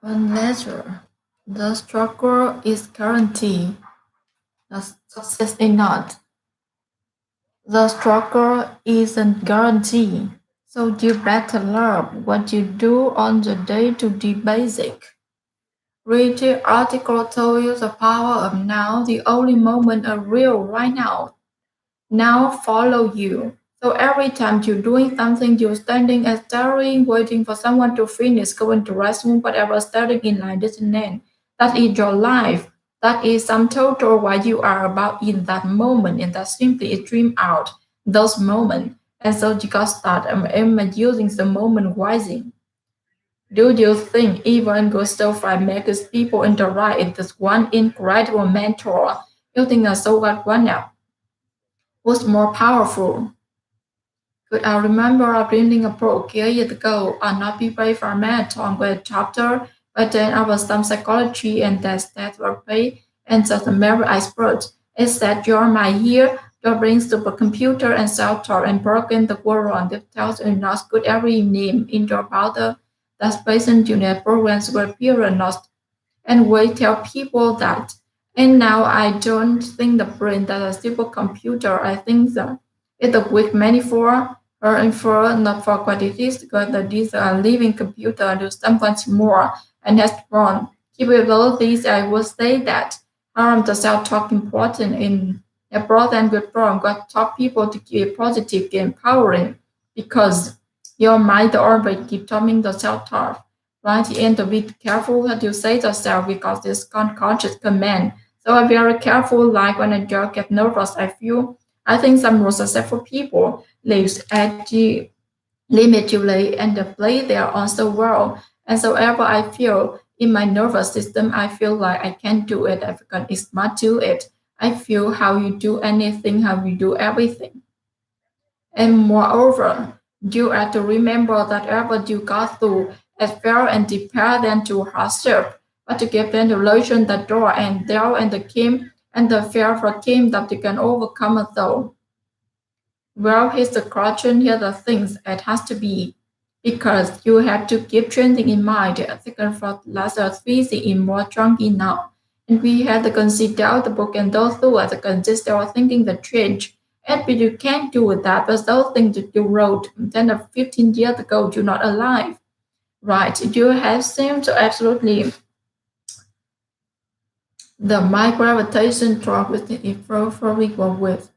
On leisure, the struggle is guaranteed, the success is not. The struggle isn't guaranteed, so you better learn what you do on the day to be basic. Read the article told you the power of now, the only moment are real right now. Now follow you. So every time you're doing something, you're standing and staring, waiting for someone to finish, going to restroom, whatever, standing in line doesn't end. That is your life. That is some total what you are about in that moment, and that simply is dream out those moments. And so you got start using the moment wisely. Do you think even Gustav Fry makes people interact with this one incredible mentor? You think a so what one now was more powerful? Could I remember reading a book years ago on not be brave for a marathon with a chapter, but then I was some psychology and that were paid and just a mere expert. It said you're my here, your brain supercomputer and self-taught and broken the world on that tells you not good every name in your browser. That's patient unit programs were pure not and we tell people that. And now I don't think the brain that's a supercomputer. I think that it's a weak metaphor or infer not for what it is because that is a living computer do something more and has wrong capabilities. I would say that the self-talk important in a broad and good program got top people to keep positive and empowering because your mind always keep telling the self-talk right? And to be careful what you say to yourself because it's unconscious command. So I'm very careful. Like when a girl get nervous, I think some most successful people lives at the limitably and they play their own so well. And so ever I feel in my nervous system, I feel like I can do it. I can smart do it. I feel how you do anything, how you do everything. And moreover, you have to remember that ever you got through as well and prepare them to hardship, but to give them the illusion, the door and there and the game and the fear for game that you can overcome it though. Well, here's the question, here the things it has to be. Because you have to keep trending in mind, the second for last busy in more chunky now. And we had to consider the book and those who are consider of thinking the change. And but you can't do that, but those things that you wrote 10 or 15 years ago, you're not alive. Right. You have seemed to absolutely the my gravitation drop with the equal with.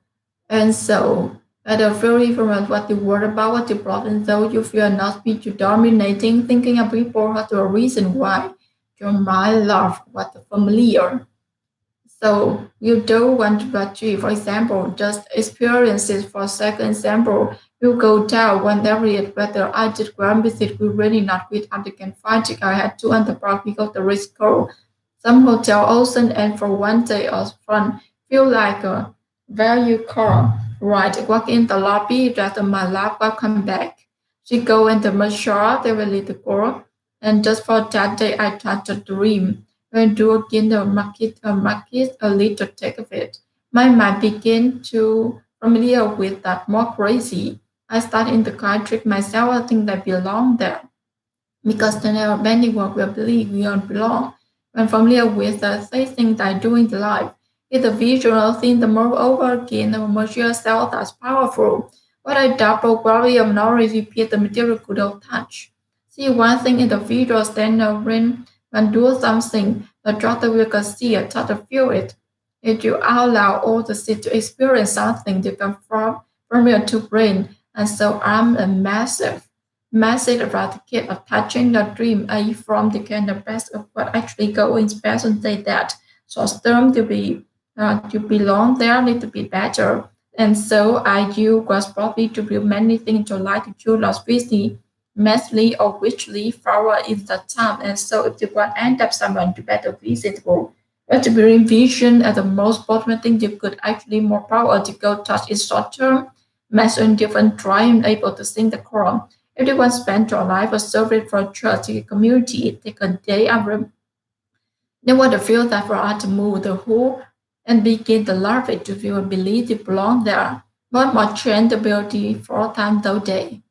And so, at a very from what you worry about, what you problem, though you feel not be too dominating, thinking of people has a reason why your mind love what the familiar. So you don't want to achieve, for example, just experiences for second example, you go down one area whether I did grand visit we really not with and can find it. I had to underpark because the risk go. Some hotel ocean and for one day of fun feel like a value call. Right, walk in the lobby, just my lap, welcome back. She go in the massage, they will lead the girl. And just for that day I touched a dream. When do again the market a little take of it. My mind began to familiar with that more crazy. I start in the country myself, I think I belong there because there are many work will believe we don't belong. When familiar with the things I do in the life, it's a visual thing the more over again, the more yourself that's powerful. What I double glory of knowledge repeat the material good of touch. See one thing in the visual stand of rain when do something, the doctor will see it, touch or feel it. If you allow all the seed to experience something to come from your to brain, and so I'm a massive eradicate of touching the dream from the kind of best of what actually going best and say that so term to belong there need to be better and so I you was probably to build many things to like to choose lost busy massively or richly forward in the time and so if you want end up someone to better visible but to be vision as the most important thing you could actually more power to go touch is short term measure in different trying able to sing the core. Everyone spent their life as serving for a church community. Take a day and they want to feel that for us to move the whole and begin to love it to feel and believe to belong there. One more trend ability for time though day.